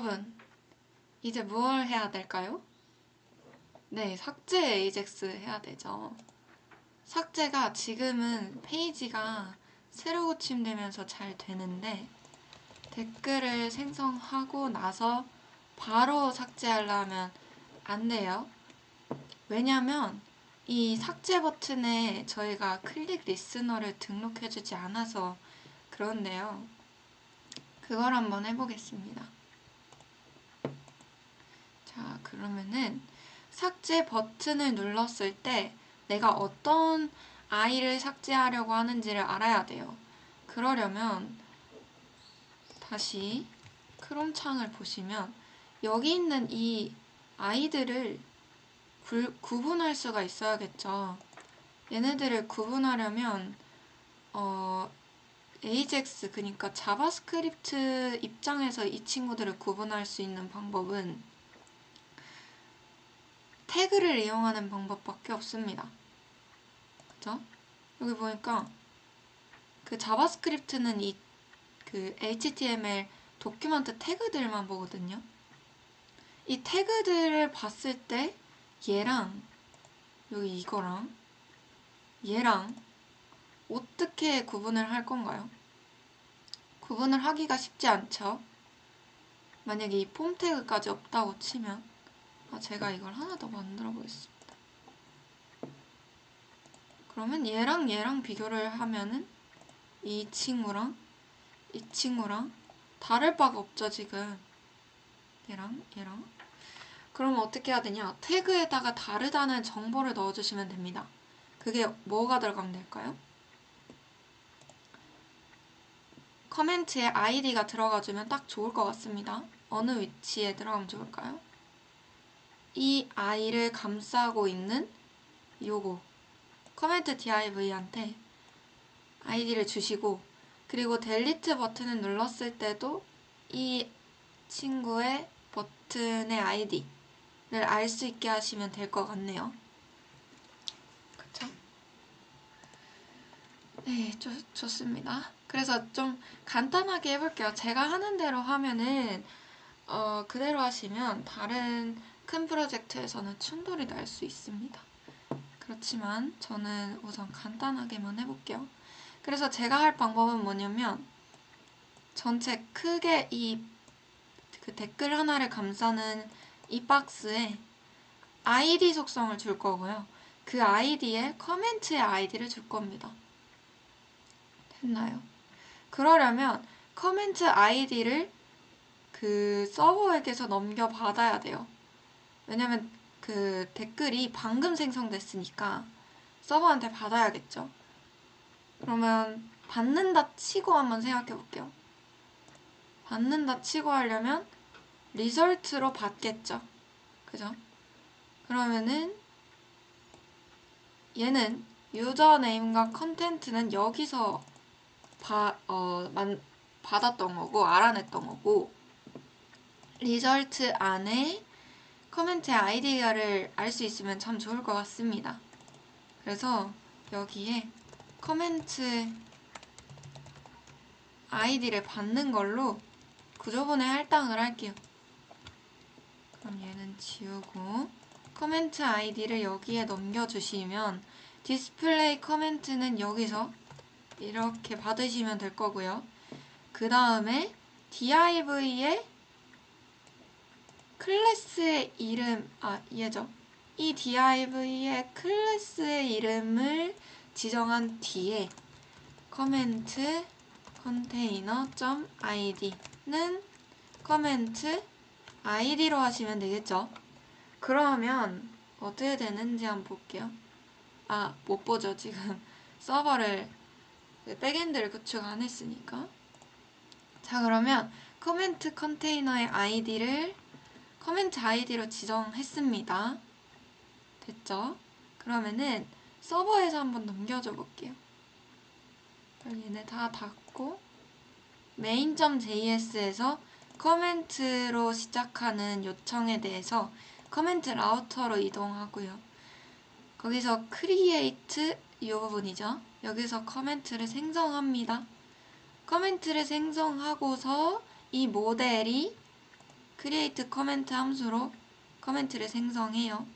여러분, 이제 뭘 해야 될까요? 네, 삭제 에이젝스 해야 되죠. 삭제가 지금은 페이지가 새로 고침되면서 잘 되는데 댓글을 생성하고 나서 바로 삭제하려면 안 돼요. 왜냐면 이 삭제 버튼에 저희가 클릭 리스너를 등록해주지 않아서 그런데요. 그걸 한번 해보겠습니다. 자, 그러면은 삭제 버튼을 눌렀을 때 내가 어떤 아이를 삭제하려고 하는지를 알아야 돼요. 그러려면 다시 크롬 창을 보시면 여기 있는 이 아이들을 구분할 수가 있어야겠죠. 얘네들을 구분하려면 AJAX, 그러니까 자바스크립트 입장에서 이 친구들을 구분할 수 있는 방법은 태그를 이용하는 방법밖에 없습니다. 그죠? 여기 보니까 그 자바스크립트는 그 HTML 도큐먼트 태그들만 보거든요. 이 태그들을 봤을 때 얘랑 여기 이거랑 얘랑 어떻게 구분을 할 건가요? 구분을 하기가 쉽지 않죠. 만약에 이 폼 태그까지 없다고 치면 제가 이걸 하나 더 만들어 보겠습니다. 그러면 얘랑 비교를 하면은 이 친구랑 이 친구랑 다를 바가 없죠, 지금. 얘랑 그러면 어떻게 해야 되냐? 태그에다가 다르다는 정보를 넣어주시면 됩니다. 그게 뭐가 들어가면 될까요? 커멘트에 아이디가 들어가주면 딱 좋을 것 같습니다. 어느 위치에 들어가면 좋을까요? 이 아이를 감싸고 있는 요거 커멘트 div한테 아이디를 주시고, 그리고 델리트 버튼을 눌렀을 때도 이 친구의 버튼의 아이디를 알 수 있게 하시면 될 것 같네요. 그쵸? 네, 좋습니다. 그래서 좀 간단하게 해볼게요. 제가 하는 대로 하면은 그대로 하시면 다른 큰 프로젝트에서는 충돌이 날 수 있습니다. 그렇지만 저는 우선 간단하게만 해볼게요. 그래서 제가 할 방법은 뭐냐면 전체 크게 그 댓글 하나를 감싸는 이 박스에 아이디 속성을 줄 거고요. 그 아이디에 커멘트의 아이디를 줄 겁니다. 됐나요? 그러려면 커멘트 아이디를 그 서버에게서 넘겨받아야 돼요. 왜냐면 그 댓글이 방금 생성됐으니까 서버한테 받아야겠죠. 그러면 받는다 치고 한번 생각해 볼게요. 받는다 치고 하려면 리설트로 받겠죠. 그죠? 그러면은 얘는 유저네임과 컨텐트는 여기서 받았던 거고 알아냈던 거고, 리설트 안에 커멘트의 아이디어를 알 수 있으면 참 좋을 것 같습니다. 그래서 여기에 커멘트 아이디를 받는 걸로 구조본에 할당을 할게요. 그럼 얘는 지우고 커멘트 아이디를 여기에 넘겨주시면 디스플레이 커멘트는 여기서 이렇게 받으시면 될 거고요. 그 다음에 div에 클래스의 이름, 얘죠. 이 div의 클래스의 이름을 지정한 뒤에 커멘트 container.id는 커멘트 id로 하시면 되겠죠. 그러면 어떻게 되는지 한번 볼게요. 못 보죠. 지금 서버를 백엔드를 구축 안 했으니까. 자, 그러면 커멘트 컨테이너의 아이디를 커멘트 아이디로 지정했습니다. 됐죠? 그러면은 서버에서 한번 넘겨줘 볼게요. 얘네 다 닫고 main.js에서 커멘트로 시작하는 요청에 대해서 커멘트 라우터로 이동하고요. 거기서 create 이 부분이죠. 여기서 커멘트를 생성합니다. 커멘트를 생성하고서 이 모델이 create comment 함수로 커멘트를 생성해요.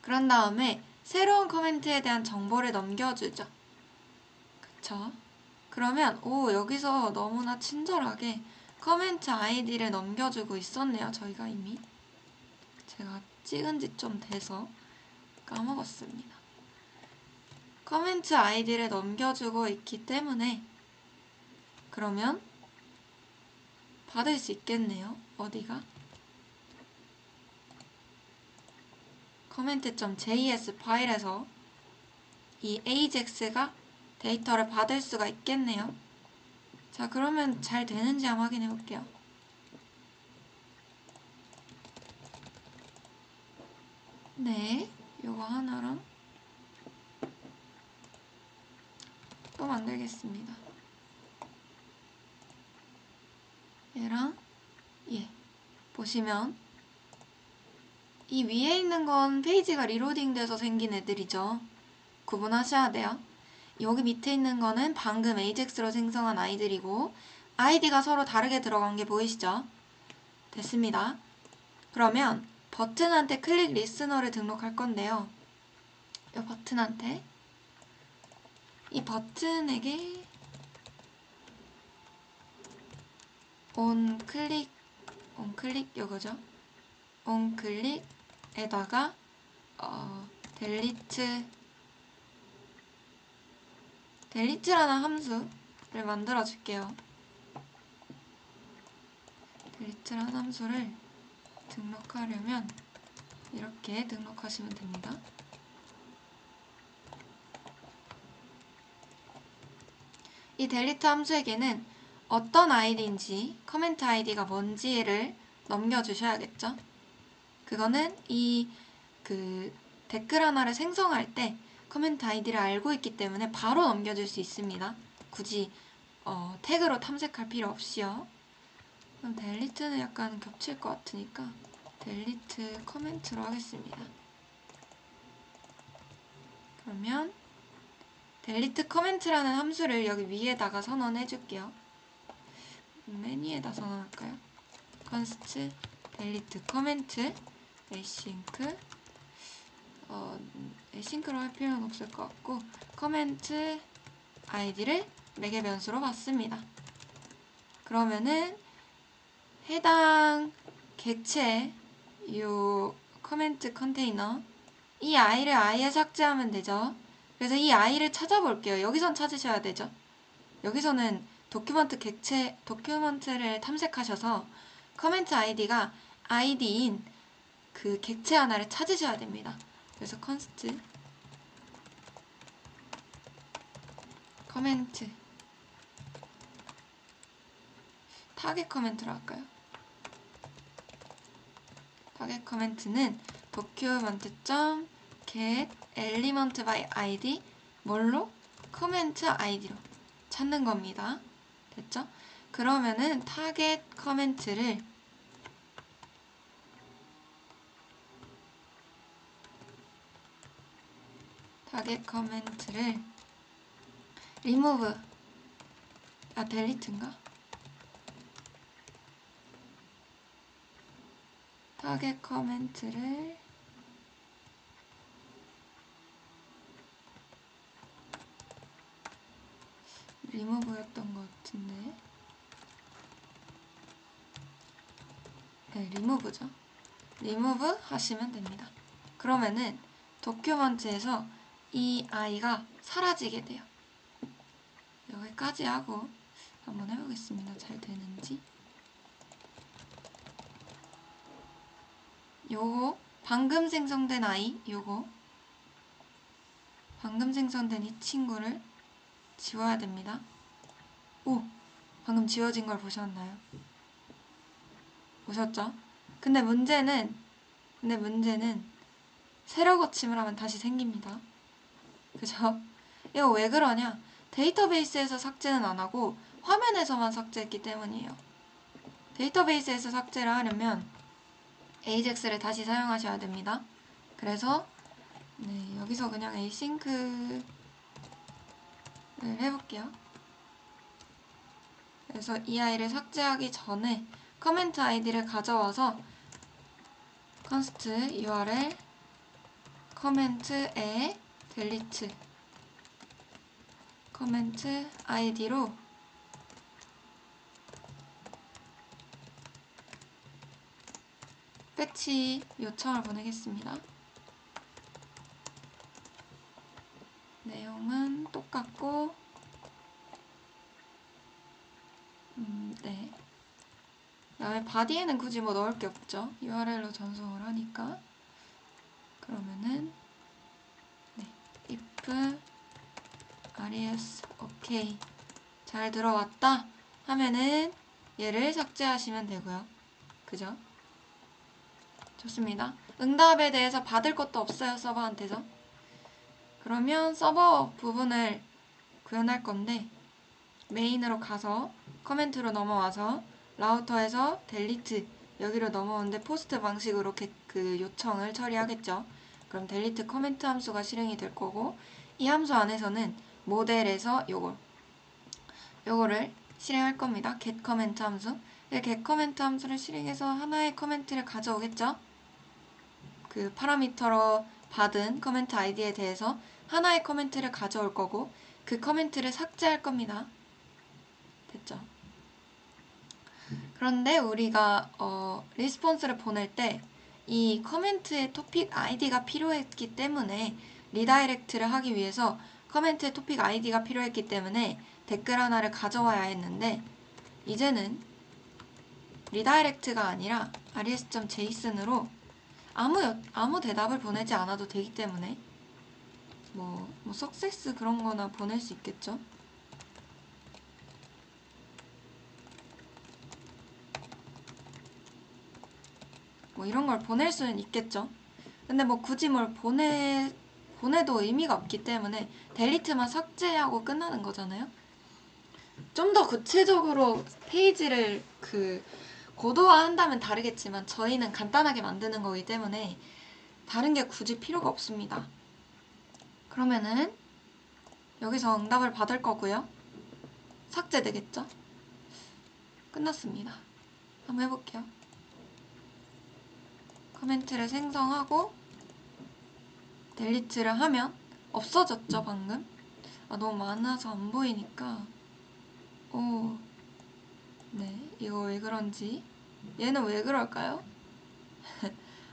그런 다음에 새로운 커멘트에 대한 정보를 넘겨주죠. 그쵸? 그러면 여기서 너무나 친절하게 커멘트 아이디를 넘겨주고 있었네요. 저희가 이미 제가 찍은 지 좀 돼서 까먹었습니다. 커멘트 아이디를 넘겨주고 있기 때문에 그러면 받을 수 있겠네요. 어디가? comment.js 파일에서 이 AJAX가 데이터를 받을 수가 있겠네요. 자, 그러면 잘 되는지 한번 확인해 볼게요. 네, 요거 하나랑 또 만들겠습니다. 얘랑 보시면 이 위에 있는 건 페이지가 리로딩 돼서 생긴 애들이죠. 구분하셔야 돼요. 여기 밑에 있는 거는 방금 AJAX로 생성한 아이들이고 아이디가 서로 다르게 들어간 게 보이시죠? 됐습니다. 그러면 버튼한테 클릭 리스너를 등록할 건데요. 이 버튼한테 이 버튼에게 onClick 요거죠. onClick에다가 delete라는 함수를 만들어 줄게요. delete라는 함수를 등록하려면 이렇게 등록하시면 됩니다. 이 delete 함수에게는 어떤 아이디인지, 커멘트 아이디가 뭔지를 넘겨주셔야겠죠. 그거는 댓글 하나를 생성할 때 커멘트 아이디를 알고 있기 때문에 바로 넘겨줄 수 있습니다. 굳이 태그로 탐색할 필요 없이요. 그럼 delete는 약간 겹칠 것 같으니까 delete 커멘트로 하겠습니다. 그러면 delete comment라는 함수를 여기 위에다가 선언해 줄게요. 메뉴에다 선언할까요? const delete comment async async로 할 필요는 없을 것 같고 comment id를 매개 변수로 받습니다. 그러면은 해당 객체 요 커멘트 컨테이너 이 i를 i에 삭제하면 되죠. 그래서 이 i를 찾아볼게요. 여기선 찾으셔야 되죠. 여기서는 도큐먼트를 탐색하셔서 커멘트 아이디가 아이디인 그 객체 하나를 찾으셔야 됩니다. 그래서 const 커멘트 타겟 커멘트로 할까요? 타겟 커멘트는 document.get element by id 뭘로? 커멘트 아이디로 찾는 겁니다. 됐죠? 그러면은 타겟 커멘트를 remove delete인가? 타겟 커멘트를 remove였던 것 같은데 네, remove죠. remove 하시면 됩니다. 그러면은 도큐먼트에서 이 i가 사라지게 돼요. 여기까지 하고 한번 해보겠습니다. 잘 되는지. 요거 방금 생성된 i 요거 방금 생성된 이 친구를 지워야 됩니다. 오! 방금 지워진 걸 보셨나요? 보셨죠? 근데 문제는 세로 거침을 하면 다시 생깁니다. 그죠? 이거 왜 그러냐? 데이터베이스에서 삭제는 안 하고 화면에서만 삭제했기 때문이에요. 데이터베이스에서 삭제를 하려면 AJAX를 다시 사용하셔야 됩니다. 그래서 여기서 그냥 async를 해볼게요. 그래서 이 아이를 삭제하기 전에 커멘트 아이디를 가져와서 const url 커멘트에 델리트 커멘트 아이디로 패치 요청을 보내겠습니다. 내용은 똑같고 네. 그다음에 바디에는 굳이 뭐 넣을 게 없죠. URL로 전송을 하니까. 그러면은 네. if res OK 잘 들어왔다 하면은 얘를 삭제하시면 되고요. 그죠? 좋습니다. 응답에 대해서 받을 것도 없어요. 서버한테서. 그러면 서버 부분을 구현할 건데 메인으로 가서 커멘트로 넘어와서 라우터에서 델리트 여기로 넘어오는데 포스트 방식으로 그 요청을 처리하겠죠. 그럼 델리트 커멘트 함수가 실행이 될 거고 이 함수 안에서는 모델에서 요거를 실행할 겁니다. get comment 함수. get comment 함수를 실행해서 하나의 커멘트를 가져오겠죠. 그 파라미터로 받은 커멘트 아이디에 대해서 하나의 커멘트를 가져올 거고 그 커멘트를 삭제할 겁니다. 됐죠? 그런데 우리가 리스폰스를 보낼 때 이 커멘트의 토픽 아이디가 필요했기 때문에 리다이렉트를 하기 위해서 커멘트의 토픽 아이디가 필요했기 때문에 댓글 하나를 가져와야 했는데 이제는 리다이렉트가 아니라 res.json으로 아무 대답을 보내지 않아도 되기 때문에 뭐 석세스 그런 거나 보낼 수 있겠죠? 뭐 이런 걸 보낼 수는 있겠죠. 근데 뭐 굳이 뭘 보내도 의미가 없기 때문에 델리트만 삭제하고 끝나는 거잖아요. 좀 더 구체적으로 페이지를 고도화한다면 다르겠지만 저희는 간단하게 만드는 거기 때문에 다른 게 굳이 필요가 없습니다. 그러면은 여기서 응답을 받을 거고요. 삭제되겠죠? 끝났습니다. 한번 해볼게요. 커멘트를 생성하고 델리트를 하면 없어졌죠, 방금? 너무 많아서 안 보이니까. 네, 이거 왜 그런지. 얘는 왜 그럴까요?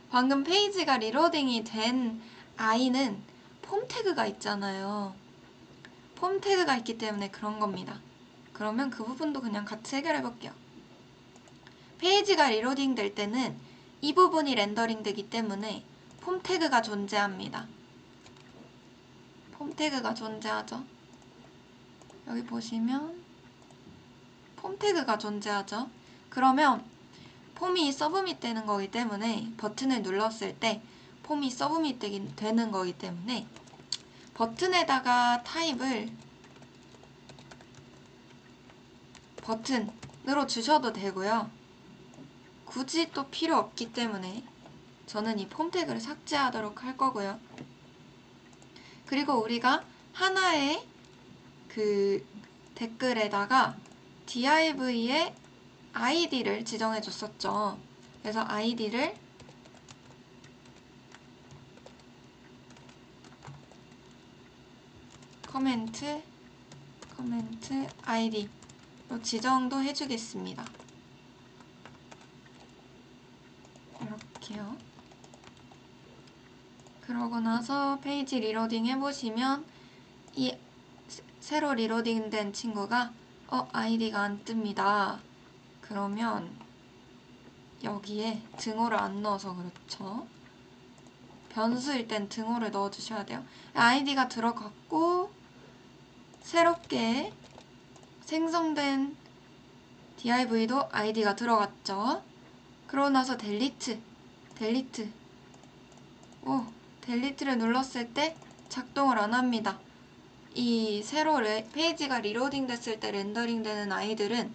방금 페이지가 리로딩이 된 i는 폼 태그가 있잖아요. 폼 태그가 있기 때문에 그런 겁니다. 그러면 그 부분도 그냥 같이 해결해 볼게요. 페이지가 리로딩 될 때는 이 부분이 렌더링 되기 때문에 폼 태그가 존재합니다. 폼 태그가 존재하죠. 여기 보시면 폼 태그가 존재하죠. 그러면 폼이 서브밋 되는 거기 때문에 버튼을 눌렀을 때 폼이 서브밋 되는 거기 때문에 버튼에다가 타입을 버튼으로 주셔도 되고요. 굳이 또 필요 없기 때문에 저는 이 폼 태그를 삭제하도록 할 거고요. 그리고 우리가 하나의 그 댓글에다가 div의 id를 지정해 줬었죠. 그래서 id를 커멘트 id로 지정도 해주겠습니다. 이렇게요. 그러고 나서 페이지 리로딩 해보시면 이 새로 리로딩된 친구가 아이디가 안 뜹니다. 그러면 여기에 등호를 안 넣어서 그렇죠. 변수일 땐 등호를 넣어주셔야 돼요. 아이디가 들어갔고 새롭게 생성된 div도 아이디가 들어갔죠. 그러고 나서 델리트를 눌렀을 때 작동을 안 합니다. 이 새로 페이지가 리로딩 됐을 때 렌더링 되는 아이들은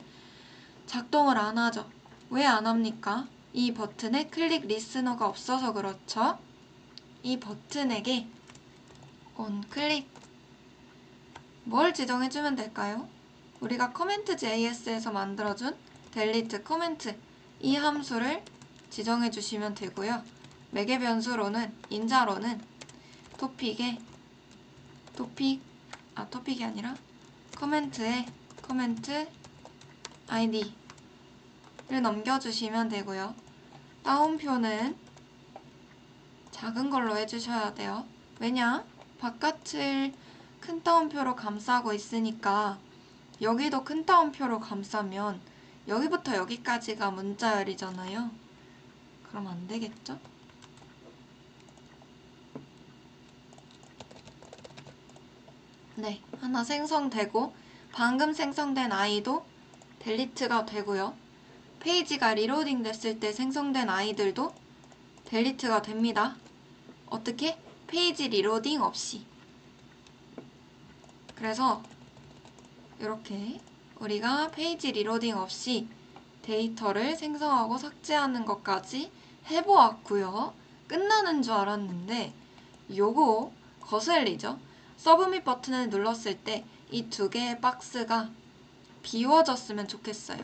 작동을 안 하죠. 왜 안 합니까? 이 버튼에 클릭 리스너가 없어서 그렇죠. 이 버튼에게 onClick 뭘 지정해주면 될까요? 우리가 커멘트.js에서 만들어준 델리트 커멘트 이 함수를 지정해 주시면 되고요. 매개 변수로는 인자로는 토픽이 아니라 커멘트에 커멘트 id를 넘겨주시면 되고요. 따옴표는 작은 걸로 해주셔야 돼요. 왜냐? 바깥을 큰 따옴표로 감싸고 있으니까 여기도 큰 따옴표로 감싸면 여기부터 여기까지가 문자열이잖아요. 그럼 안 되겠죠? 네, 하나 생성되고 방금 생성된 아이도 델리트가 되고요. 페이지가 리로딩 됐을 때 생성된 아이들도 델리트가 됩니다. 어떻게? 페이지 리로딩 없이. 그래서 이렇게 우리가 페이지 리로딩 없이 데이터를 생성하고 삭제하는 것까지 해보았고요. 끝나는 줄 알았는데 요거 거슬리죠? 서브밋 버튼을 눌렀을 때 이 두 개의 박스가 비워졌으면 좋겠어요.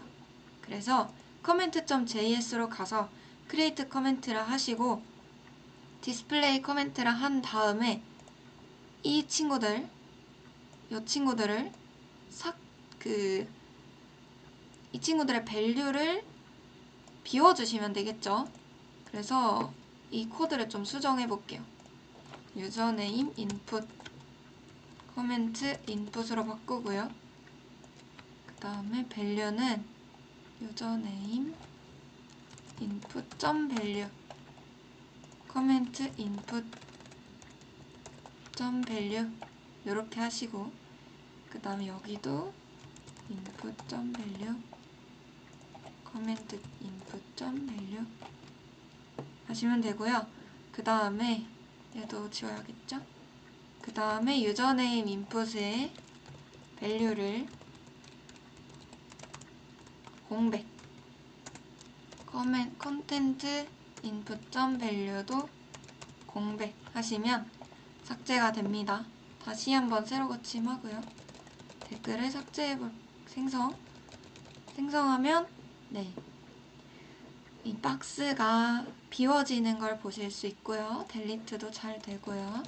그래서 comment.js로 가서 create comment를 하시고 display comment를 한 다음에 이 친구들을 이 친구들의 value를 비워주시면 되겠죠. 그래서 이 코드를 좀 수정해 볼게요. 유저네임 인풋 코멘트 인풋으로 바꾸고요. 그 다음에 value는 유저네임 인풋 점 value 코멘트 인풋 점 value 이렇게 하시고 그 다음에 여기도 input 점 value 코멘트 input 점 value 하시면 되고요. 그 다음에 얘도 지워야겠죠? 그 다음에 유저네임 인풋에 value를 공백 컨텐트 input 점 value도 공백 하시면 삭제가 됩니다. 다시 한번 새로 고침하고요. 댓글을 생성하면 네, 이 박스가 비워지는 걸 보실 수 있고요. 델리트도 잘 되고요.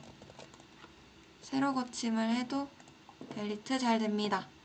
새로 고침을 해도 델리트 잘 됩니다.